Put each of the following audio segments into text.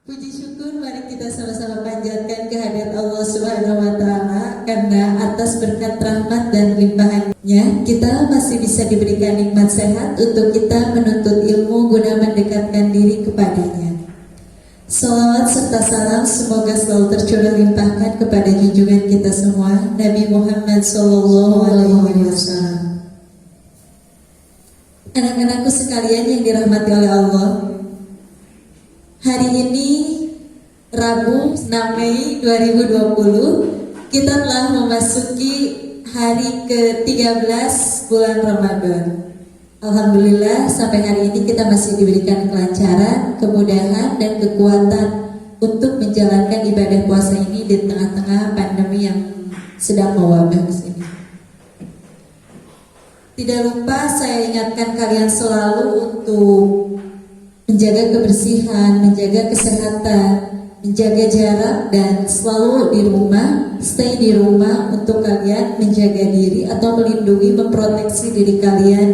Puji syukur mari kita sama-sama panjatkan kehadirat Allah Subhanahu wa taala karena atas berkat rahmat dan limpahannya kita masih bisa diberikan nikmat sehat untuk kita menuntut ilmu guna mendekatkan diri kepadanya. Salawat serta salam semoga selalu tercurah limpahkan kepada junjungan kita semua Nabi Muhammad SAW. Anak-anakku sekalian yang dirahmati oleh Allah, hari ini Rabu 6 Mei 2020 kita telah memasuki hari ke-13 bulan Ramadan. Alhamdulillah sampai hari ini kita masih diberikan kelancaran, kemudahan dan kekuatan untuk menjalankan ibadah puasa ini di tengah-tengah pandemi yang sedang mewabah di sini. Tidak lupa saya ingatkan kalian selalu untuk menjaga kebersihan, menjaga kesehatan, menjaga jarak dan selalu di rumah, stay di rumah untuk kalian menjaga diri atau melindungi, memproteksi diri kalian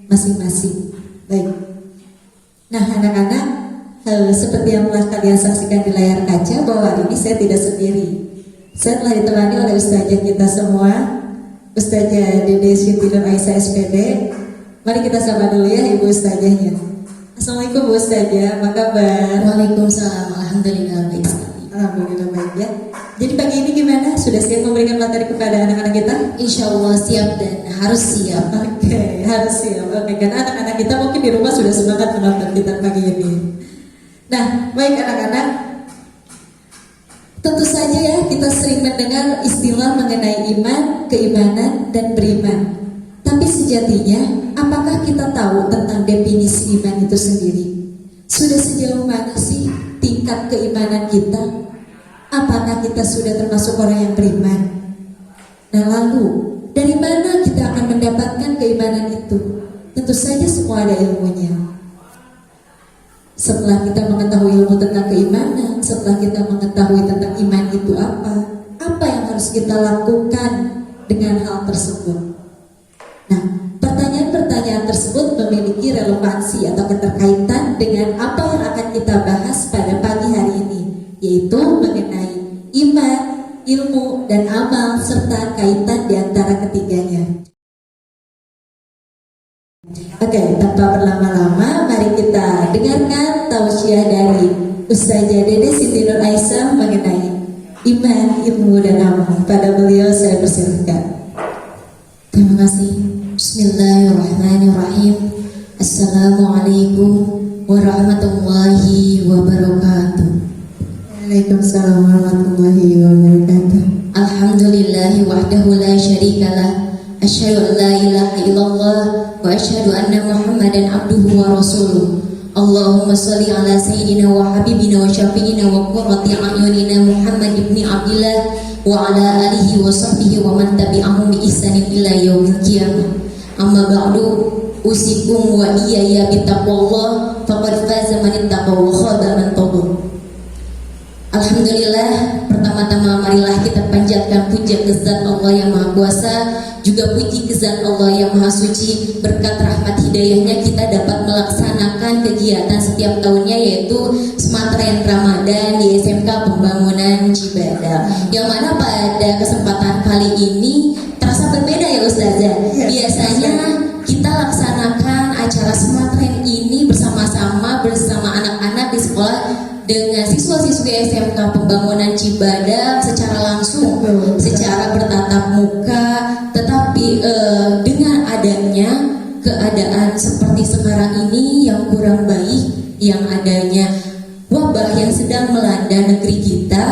masing-masing. Baik. Nah, anak-anak, seperti yang telah kalian saksikan di layar kaca bahwa hari ini saya tidak sendiri. Saya telah ditemani oleh ustazah kita semua, Ustazah Dede Siti Nur Aisyah SPD. Mari kita sapa dulu ya Ibu Ustazahnya. Assalamualaikum Bu Ustazah, apa kabar? Waalaikumsalam, alhamdulillah baik sekali. Alhamdulillah baik ya. Jadi pagi ini gimana? Sudah siap memberikan materi kepada anak-anak kita? Insya Allah siap dan harus siap. Oke, harus siap. Oke, karena anak-anak kita mungkin di rumah sudah semangat menonton kita pagi ini. Nah, baik anak-anak. Tentu saja ya kita sering mendengar istilah mengenai iman, keimanan, dan beriman. Tapi sejatinya, apakah kita tahu tentang definisi iman itu sendiri? Sudah sejauh mana sih tingkat keimanan kita? Apakah kita sudah termasuk orang yang beriman? Nah lalu, dari mana kita akan mendapatkan keimanan itu? Tentu saja semua ada ilmunya. Setelah kita mengetahui ilmu tentang keimanan, setelah kita mengetahui tentang iman itu apa yang harus kita lakukan dengan hal tersebut? Nah, pertanyaan-pertanyaan tersebut memiliki relevansi atau keterkaitan dengan apa yang akan kita bahas pada pagi hari ini, yaitu mengenai iman, ilmu, dan amal, serta kaitan di antara ketiganya. Oke, tanpa berlama-lama, mari kita dengarkan tausiah dari Ustazah Dede Siti Nur Aisyah mengenai iman, ilmu, dan amal. Pada beliau saya persilahkan. Terima kasih. Bismillahirrahmanirrahim. Assalamualaikum warahmatullahi wabarakatuh. Waalaikumsalam warahmatullahi wabarakatuh. Alhamdulillahi wahdahu la syarikalah. Asyhadu an la ilaha illallah wa asyhadu anna Muhammadan abduhu wa rasuluh. Allahumma shalli ala sayyidina wa habibina wa syafi'ina wa qurrati a'yunina Muhammad ibni Abdillah wa ala alihi wa sahbihi wa man tabi'ahum bi ihsanin ila yaumil qiyamah. Amma ba'du, usikum wa iyaya bittaqwallah faqad faza man ittaqa wa khaba man tabur. Alhamdulillah, pertama-tama marilah kita panjatkan puja ke zat Allah yang Maha Kuasa, juga puji ke zat Allah yang Maha Suci. Berkat rahmat hidayahnya kita dapat melaksanakan kegiatan setiap tahunnya, yaitu Sematrayan Ramadan di SMK Pembangunan Cibadak, yang mana pada kesempatan kali ini terasa berbeda ya Ustazah. Biasanya kita laksanakan acara Sematrayan ini bersama-sama bersama anak-anak di sekolah dengan siswa-siswi SMK Pembangunan Cibadak secara langsung, secara bertatap muka. Tetapi dengan adanya keadaan seperti sekarang ini yang kurang baik, yang adanya wabah yang sedang melanda negeri kita,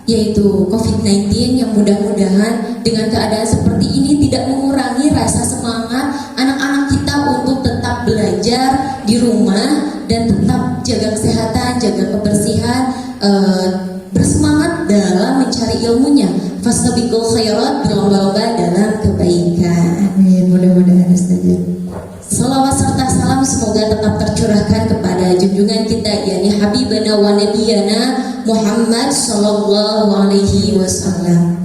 yaitu COVID-19, yang mudah-mudahan dengan keadaan seperti ini tidak mengurangi rasa semangat anak-anak kita untuk tetap belajar di rumah dan tetap jaga kesehatan, jaga kebersihan, bersemangat dalam mencari ilmunya. Fastabiqul khairat, berlomba-lomba dalam kebaikan. Amin, mudah-mudahan Ustazah. Salawat serta salam semoga tetap tercurahkan kepada junjungan kita, yakni Habibana wa Nabiyana Muhammad Sallallahu Alaihi Wasallam.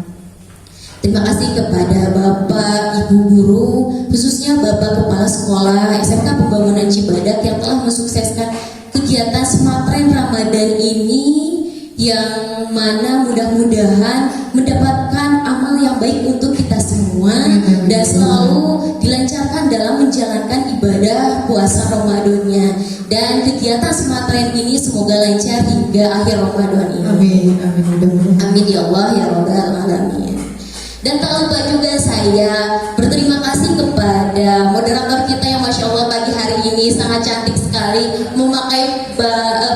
Terima kasih kepada Bapak, Ibu Guru, khususnya Bapak Kepala Sekolah SMK Pembangunan Cibadak yang telah mensukseskan kegiatan kegiatan Sematren Ramadan ini, yang mana mudah-mudahan mendapatkan amal yang baik untuk kita semua dan selalu dilancarkan dalam menjalankan ibadah puasa Ramadannya. Dan kegiatan Sematren ini semoga lancar hingga akhir Ramadan ini. Amin, amin, mudah-mudahan. Amin ya Allah ya Rabbal Alamin. Dan tak lupa juga saya berterima kasih kepada moderator kita yang Masya Allah pagi hari ini sangat cantik sekali, memakai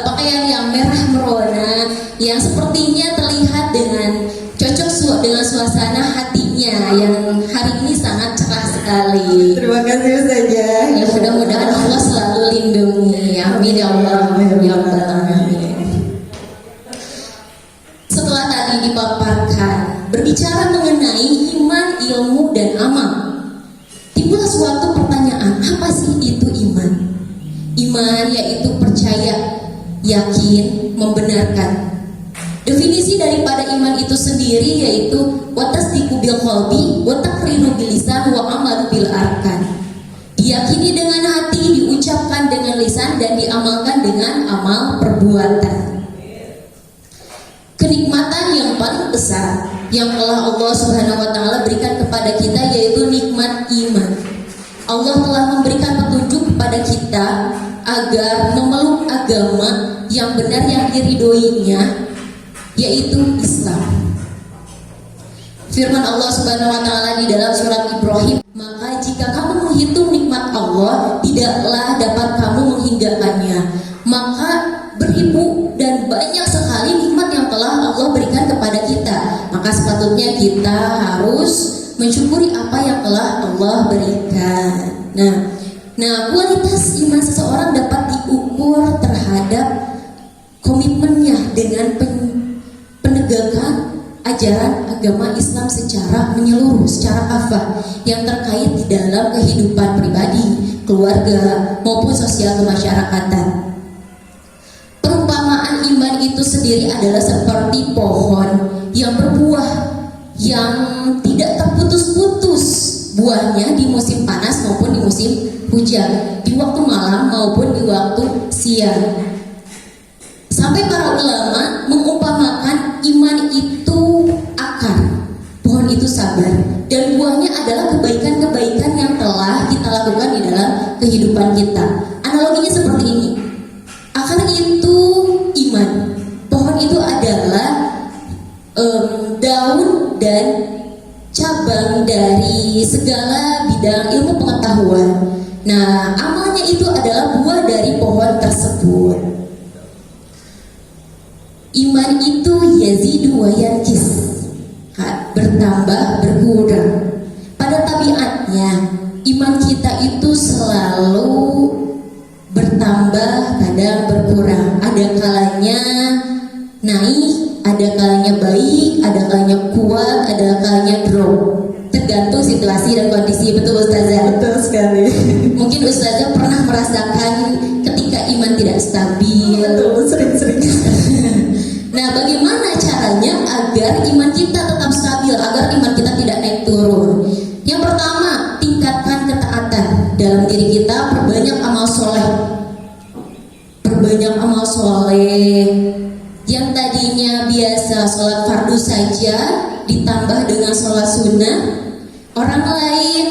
pakaian yang merah merona yang sepertinya terlihat dengan cocok dengan suasana hatinya yang hari ini sangat cerah sekali. Terima kasih saja. Ya mudah-mudahan Allah selalu lindungi. Amin ya Allah ya Rabbal Alamin. Setelah tadi dipaparkan berbicara mengenai iman, ilmu, dan amal, timbul suatu pertanyaan, apa sih itu iman? Iman yaitu percaya, yakin, membenarkan. Definisi daripada iman itu sendiri yaitu wa tasdiqu bil qalbi wa taqrinu bil lisan wa amalu bil arkan. Diyakini dengan hati, diucapkan dengan lisan, dan diamalkan dengan amal perbuatan. Kenikmatan yang paling besar yang telah Allah Subhanahu wa taala berikan kepada kita yaitu nikmat iman. Allah telah memberikan petunjuk kepada kita agar memeluk agama yang benar yang diridhoinya, yaitu Islam. Firman Allah Subhanahu wa taala di dalam surat Ibrahim, maka jika kamu menghitung nikmat Allah, tidaklah dapat kamu menghinggakannya. Maka beribu dan banyak sekali nikmat yang telah Allah berikan kepada kita. Maka sepatutnya kita harus mensyukuri apa yang telah Allah berikan. Nah, kualitas iman seseorang dapat diukur terhadap komitmennya dengan penegakan ajaran agama Islam secara menyeluruh, secara kafah yang terkait di dalam kehidupan pribadi, keluarga, maupun sosial kemasyarakatan. Perumpamaan iman itu sendiri adalah seperti pohon yang berbuah yang tidak terputus-putus buahnya di musim panas maupun di musim hujan, di waktu malam maupun di waktu siang. Sampai para ulama mengumpamakan iman itu akar, pohon itu sabar, dan buahnya adalah kebaikan-kebaikan yang telah kita lakukan di dalam kehidupan kita. Analoginya seperti ini. Akar itu iman, pohon itu adalah daun dan cabang dari segala bidang ilmu pengetahuan. Nah, amalnya itu adalah buah dari pohon tersebut. Iman itu yazidu wa yanqis, bertambah, berkurang. Pada tabiatnya, iman kita itu selalu bertambah, kadang berkurang. Ada kalanya naik, ada kalanya baik, ada kalanya kuat, ada kalanya drop. Tergantung situasi dan kondisi. Betul Ustazah? Betul sekali. Mungkin Ustazah pernah merasakan ketika iman tidak stabil. Betul, sering-sering. Nah, bagaimana caranya agar iman kita tetap stabil, agar iman kita tidak naik turun? Yang pertama, tingkatkan ketaatan dalam diri kita, perbanyak amal soleh. Perbanyak amal soleh. Yang tadinya biasa sholat fardu saja, ditambah dengan sholat sunnah. Orang lain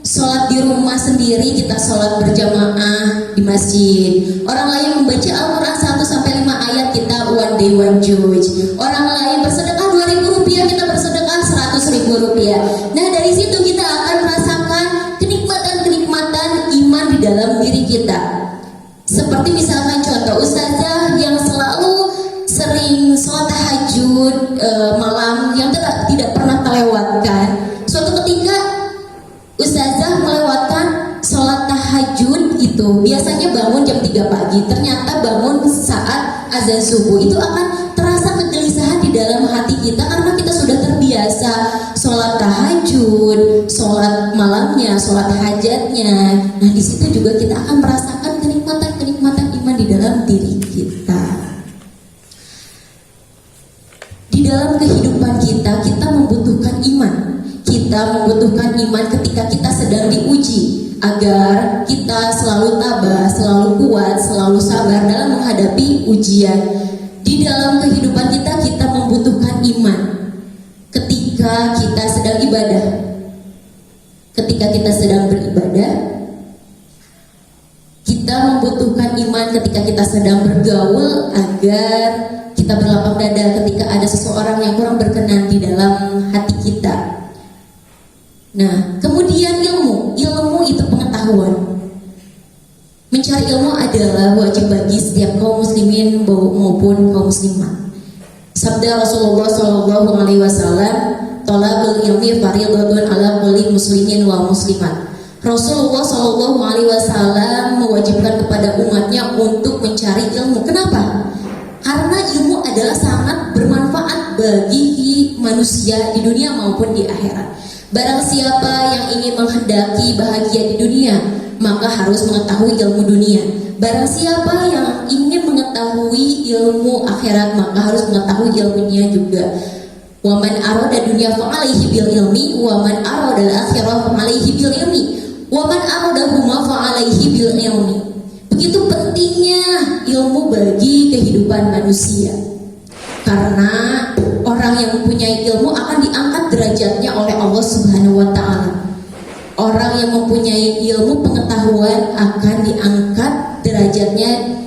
sholat di rumah sendiri, kita sholat berjamaah di masjid. Orang lain membaca Al-Quran 1-5 ayat, kita one day one judge. Orang lain bersedekah 2.000 rupiah, kita bersedekah 100.000 rupiah. Nah, dari situ kita akan merasakan kenikmatan-kenikmatan iman di dalam diri kita. Seperti misalkan contoh Ustazah yang selalu sering sholat tahajud malam yang tidak pernah terlewatkan. Suatu ketika Ustazah melewatkan sholat tahajud itu, biasanya bangun jam 3 pagi, ternyata bangun saat azan subuh. Itu akan terasa kegelisahan di dalam hati kita karena kita sudah terbiasa sholat tahajud, sholat malamnya, sholat hajatnya. Nah, di situ juga kita akan merasakan kenikmatan iman di dalam diri kita. Di dalam kehidupan kita membutuhkan iman. Kita membutuhkan iman ketika kita sedang diuji, agar kita selalu tabah, selalu kuat, selalu sabar dalam menghadapi menghadapi ujian. Di dalam kehidupan kita, kita membutuhkan iman. Ketika kita sedang ibadah, ketika kita sedang beribadah, kita membutuhkan iman. Ketika kita sedang bergaul, agar kita berlapang dada ketika ada seseorang yang kurang berkenan di dalam hati kita. Nah, kemudian ilmu itu pengetahuan. Mencari ilmu adalah wajib bagi setiap kaum muslimin maupun kaum muslimat. Sabda Rasulullah SAW, "Thalabul ilmi fardhatun 'ala kulli muslimin wa muslimat." Rasulullah SAW mewajibkan kepada umatnya untuk mencari ilmu. Kenapa? Karena ilmu adalah sangat bermanfaat bagi manusia di dunia maupun di akhirat. Barang siapa yang ingin menghendaki bahagia di dunia, maka harus mengetahui ilmu dunia. Barang siapa yang ingin mengetahui ilmu akhirat, maka harus mengetahui ilmunya juga. Wa man arada dunya fa alaihi bil ilmi wa man arada al akhirah fa alaihi bil ilmi wa man arada huma fa alaihi bil ilmi. Begitu pentingnya ilmu bagi kehidupan manusia. Karena orang yang mempunyai ilmu akan diangkat derajatnya oleh Allah Subhanahu wa taala. Orang yang mempunyai ilmu pengetahuan akan diangkat derajatnya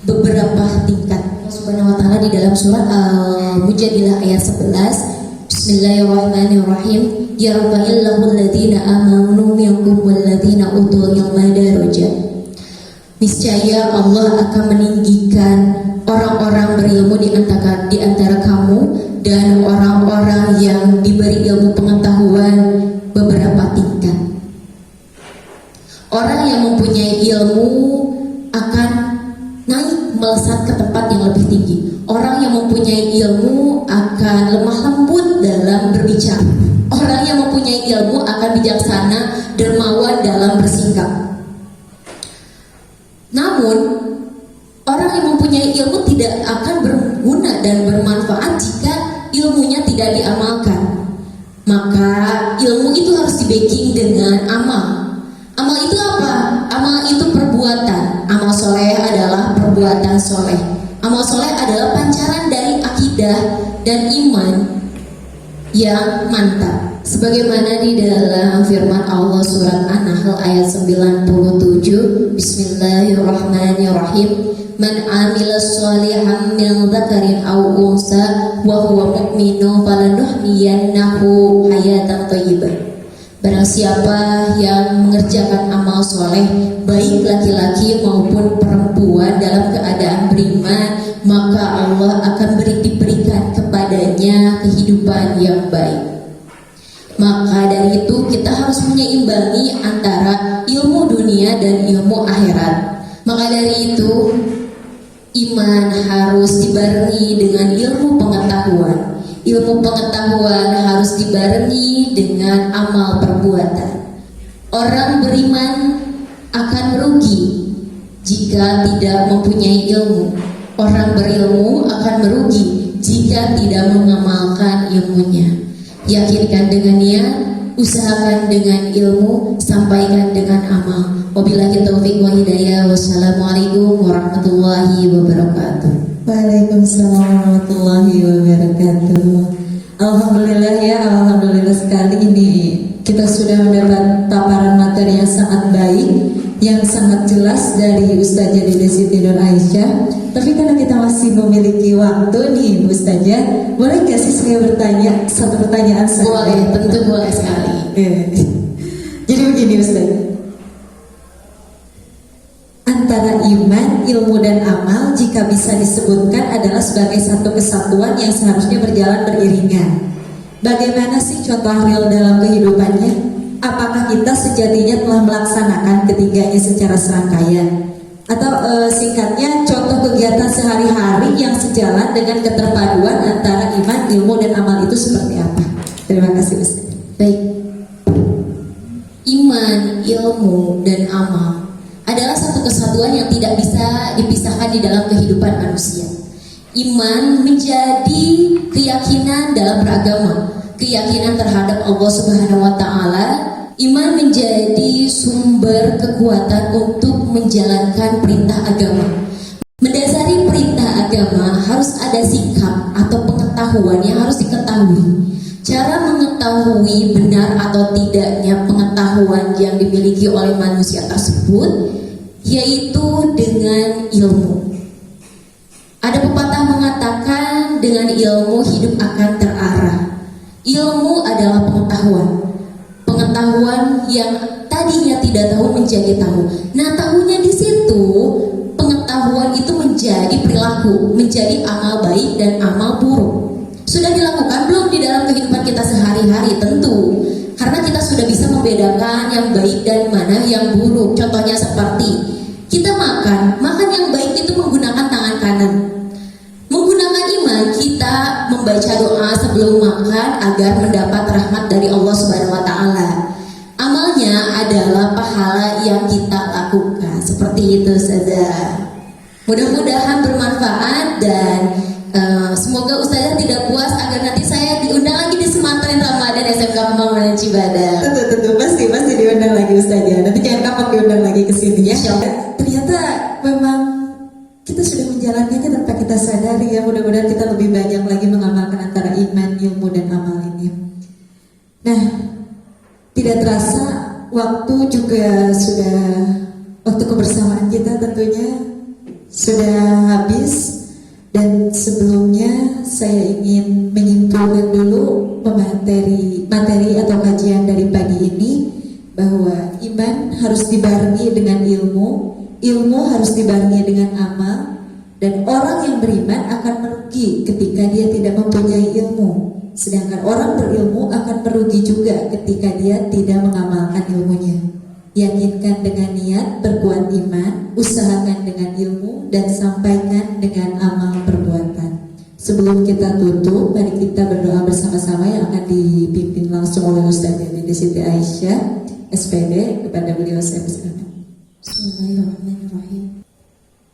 beberapa tingkat. Allah Subhanahu wa taala di dalam surat Al-Mujadilah ayat 11, Bismillahirrahmanirrahim. Yarfa'illahu alladhina amanu minkum walladhina utul ilma darajat. Niscaya Allah akan meninggikan orang-orang berilmu di antara kamu dan orang-orang yang diberi ilmu pengetahuan beberapa tingkat. Orang yang mempunyai ilmu akan naik melesat ke tempat yang lebih tinggi. Orang yang mempunyai ilmu akan lemah lembut dalam berbicara. Orang yang mempunyai ilmu akan bijaksana, dermawan dalam bersikap. Namun, orang yang mempunyai ilmu tidak akan berguna dan bermanfaat jika ilmunya tidak diamalkan. Maka ilmu itu harus di-backing dengan amal. Amal itu apa? Amal itu perbuatan. Amal soleh adalah perbuatan soleh. Amal soleh adalah pancaran dari akidah dan iman yang mantap. Sebagaimana di dalam firman Allah surat An-Nahl ayat 97, Bismillahirrahmanirrahim. Man amila sholihan min dzakarin aw unsa wa huwa mu'minun falanuhyiyannahu hayatan thayyibah. Barang siapa yang mengerjakan amal soleh, baik laki-laki maupun perempuan dalam keadaan beriman, maka Allah akan diberikan kepadanya kehidupan yang baik. Maka dari itu kita harus menyeimbangi antara ilmu dunia dan ilmu akhirat. Maka dari itu iman harus dibarengi dengan ilmu pengetahuan. Ilmu pengetahuan harus dibarengi dengan amal perbuatan. Orang beriman akan merugi jika tidak mempunyai ilmu. Orang berilmu akan merugi jika tidak mengamalkan ilmunya. Yakinkan dengannya, usahakan dengan ilmu, sampaikan dengan amal. Wabillahi taufiq wa hidayah. Wassalamualaikum warahmatullahi wabarakatuh. Waalaikumsalam warahmatullahi wabarakatuh. Alhamdulillah ya, alhamdulillah sekali ini kita sudah mendapat paparan materi yang sangat baik, yang sangat jelas dari Ustazah Dede Siti Nur Aisyah. Tapi karena kita masih memiliki waktu nih Bu Ustazah, boleh gak sih saya bertanya satu pertanyaan saja? Boleh, tentu boleh sekali. Jadi begini Ustazah, antara iman, ilmu dan amal jika bisa disebutkan adalah sebagai satu kesatuan yang seharusnya berjalan beriringan. Bagaimana sih contoh real dalam kehidupannya? Apakah kita sejatinya telah melaksanakan ketiganya secara serangkaian? Atau singkatnya, contoh kegiatan sehari-hari yang sejalan dengan keterpaduan antara iman, ilmu, dan amal itu seperti apa? Terima kasih Ustaz. Baik. Iman, ilmu, dan amal adalah satu kesatuan yang tidak bisa dipisahkan di dalam kehidupan manusia. Iman menjadi keyakinan dalam beragama, keyakinan terhadap Allah Subhanahu wa taala. Iman menjadi sumber kekuatan untuk menjalankan perintah agama. Mendasari agama harus ada sikap atau pengetahuan yang harus diketahui. Cara mengetahui benar atau tidaknya pengetahuan yang dimiliki oleh manusia tersebut yaitu dengan ilmu. Ada pepatah mengatakan dengan ilmu hidup akan terarah. Ilmu adalah pengetahuan. Pengetahuan yang tadinya tidak tahu menjadi tahu. Nah, tahunya di situ pengetahuan itu menjadi perilaku, menjadi amal baik dan amal buruk. Sudah dilakukan belum di dalam kehidupan kita sehari-hari? Tentu, karena kita sudah bisa membedakan yang baik dan mana yang buruk. Contohnya seperti kita makan yang baik itu menggunakan tangan kanan. Menggunakan iman, kita membaca doa sebelum makan agar mendapat rahmat dari Allah Subhanahu wa taala. Amalnya adalah pahala yang kita lakukan. Seperti itu saja. Mudah-mudahan bermanfaat dan semoga Ustazah tidak puas agar nanti saya diundang lagi di Semantren Ramadan SMK Pembangunan Cibadak. Tentu pasti diundang lagi Ustazah. Nanti jangan kapok diundang lagi ke sini ya. Ternyata memang kita sudah menjalankannya tanpa kita sadari ya. Mudah-mudahan kita lebih banyak lagi mengamalkan antara iman, ilmu dan amal ini. Nah, tidak terasa waktu juga sudah, waktu kebersamaan kita tentunya sudah habis. Dan sebelumnya saya ingin menyimpulkan dulu materi atau kajian dari pagi ini, bahwa iman harus dibarengi dengan ilmu harus dibarengi dengan amal, dan orang yang beriman akan merugi ketika dia tidak mempunyai ilmu, sedangkan orang berilmu akan merugi juga ketika dia tidak mengamalkan ilmunya. Yakinkan dengan niat, berbuat iman, usahakan dengan ilmu, dan sampaikan dengan amal perbuatan. Sebelum kita tutup, mari kita berdoa bersama-sama yang akan dipimpin langsung oleh Ustazah Dede Siti Aisyah SPD. Kepada beliau saya persilakan. Bismillahirrahmanirrahim.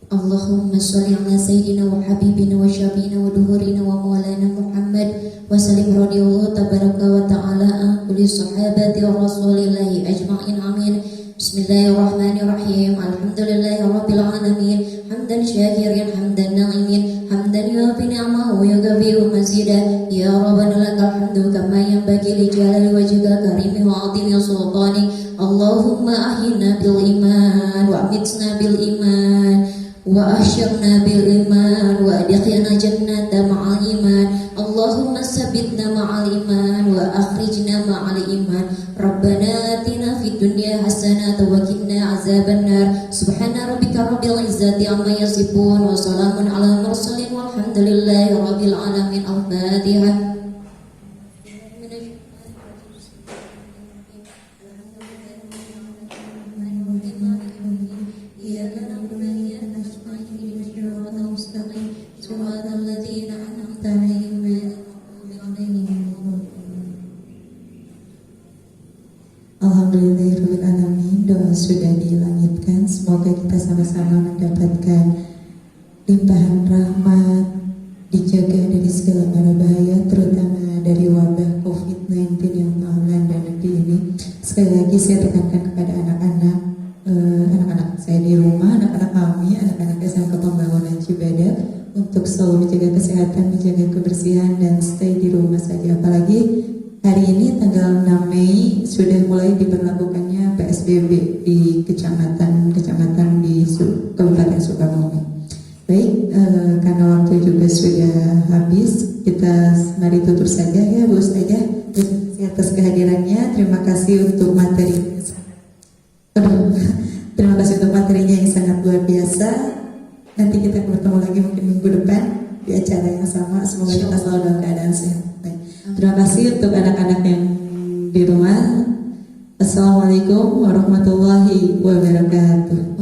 Allahumma sholli ala sayyidina wa habibina wa syafiina wa duhurina wa maulana Muhammad wa sallim radhiyallahu tabaraka wa ta'ala an kulli sahabati wa rasulillahi ajma'in amin. Bismillahirrahmanirrahim. Alhamdulillahi rabbil alamin. Hamdan syakirin, hamdan na'imin, hamdan yuafi ni'amahu wa yukafi'u mazidah. Ya Rabbana lakal hamdu kama yanbaghi li jalali wajhika karimi wa 'azimi sultani. Allahumma ahyina bil iman wa amitna bil iman wa asyirna bil iman wa adkhilna jannata ma'al iman. Allahumma sabbitna ma'al iman wa akhrijna ma'al iman. Rabbana atina fid dunya hasanah wa qina azabannar. Subhana rabbika rabbil izzati amma yasifun wa salamun alal mursalin walhamdulillahi rabbil alamin. Al-Fatihah. Alhamdulillahirrahmanirrahim. Doa sudah dilangitkan. Semoga kita sama-sama mendapatkan limpahan rahmat, dijaga dari segala mara bahaya, terutama dari wabah COVID-19 yang melanda negeri ini. Sekali lagi saya tekankan kepada anak-anak saya di rumah, anak-anak kami, anak-anak SMK Pembangunan Cibadak, untuk selalu menjaga kesehatan, menjaga kebersihan, dan stay di rumah saja. Apalagi hari ini tanggal 6 Mei sudah mulai diberlakukannya PSBB di kecamatan di Kabupaten Sukabumi. Baik, karena waktu juga sudah habis, kita mari tutup saja ya Bu Ustazah. Atas kehadirannya, terima kasih untuk materi. Terima kasih untuk materinya yang sangat luar biasa. Nanti kita bertemu lagi mungkin minggu depan di acara yang sama. Semoga kita selalu dalam keadaan sehat. Baik. Terima kasih untuk anak-anak yang di rumah. Assalamualaikum warahmatullahi wabarakatuh.